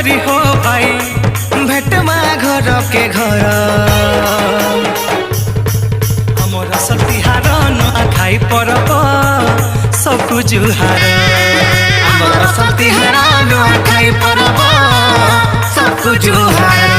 करी हो भाई भेटमा घर के घर हमर असल तिहार नुआ खाई परब सबको जुहार हमर असल तिहार नुआ खाई परब सबको जुहार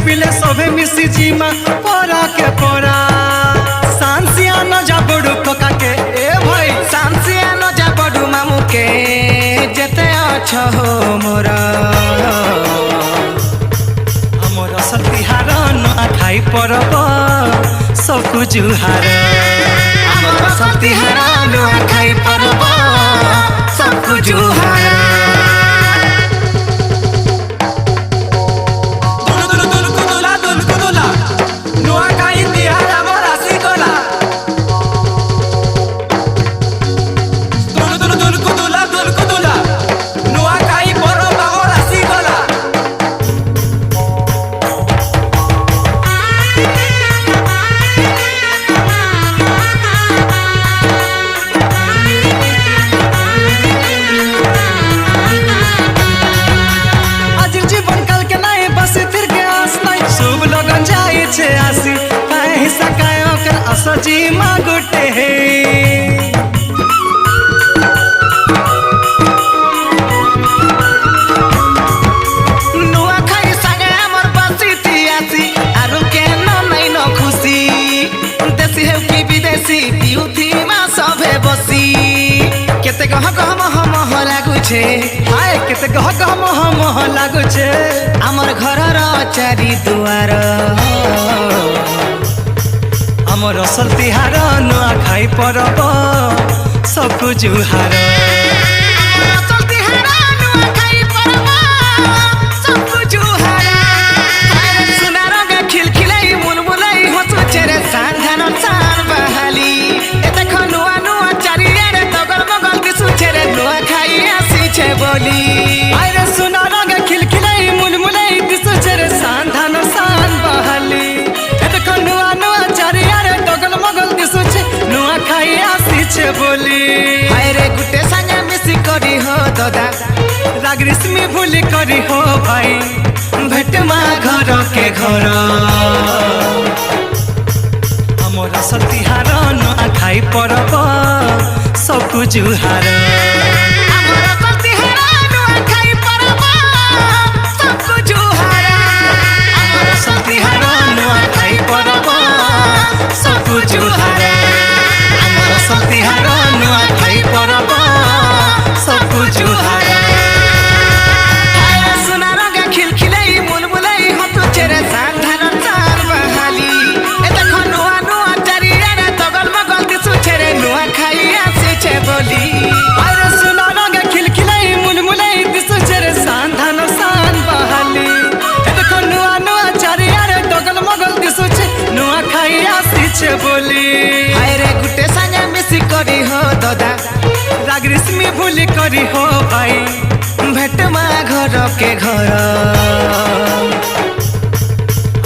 पिले सभे मिसी जीमा परा के परा सांसिया न जाबड़ू कोका के ए भाई सांसिया न जाबड़ू मामू के जेते अच्छा हो मोरा हमर असल तिहार न खाई परब सबको जुहार हमर असल तिहार न खाई परब सबको जुहार सजी मागुटे है नुआ खाई सागे हमर बसी थियासी आरु के नै न खुशी देसी है कि विदेशी पिउथी मा सभे बसी केते गह हम लागु छे हाय केते गह हम लागु छे हमर घरर चारि दुआर हमर असल तिहार नुआ खाई परब सबको जुहार असल तिहार नुआ खाई परब सबको जुहार सुना रंग खिलखिलाई मुलमुलाई हसु चेरे सांधान सान बहाली ए देख नुआ नुआ चारियारे तगल मगल दिसु चेरे नुआ खाई आसी छे बोली आरे सुना रंग खिलखिलाई मुलमुलाई दिसु चेरे सांधान सान बहाली ए देख नुआ नुआ नुआ खाई आसी छे बोली हाय रे गुटे संगे मिसी करी हो दादा राग रिश्मी भूली करी हो भाई भेटमा घर के घर हमर असल तिहार नुआ खाई परब सबको जुहार हमर असल तिहार नुआ खाई परब सबको जुहार हमर असल तिहार नुआ खाई परब सबको जुहार असल तिहार नुआ खाई परब सबको जुहार सुना रंग खिलखिलाई मुलमुलाई हतु चेरे सांधान चार बहाली ए देख नुआ नुआ चारियारे तगल मगल दिसु चेरे नुआ खाई आसी छे बोली अरे सुना रंग खिलखिलाई मुलमुलाई दिसु चेरे सांधान सान बहाली ए देख नुआ नुआ चारियारे तगल मगल दिसु छे नुआ खाई आसी छे बोली हाय रे गुटे संगे मिसी करी हो दादा राग रिश्मी भूली करी हो भाई भेटमा घर के घर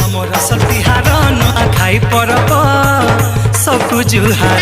हमर असल तिहार नुआ खाई परब सबको जुहार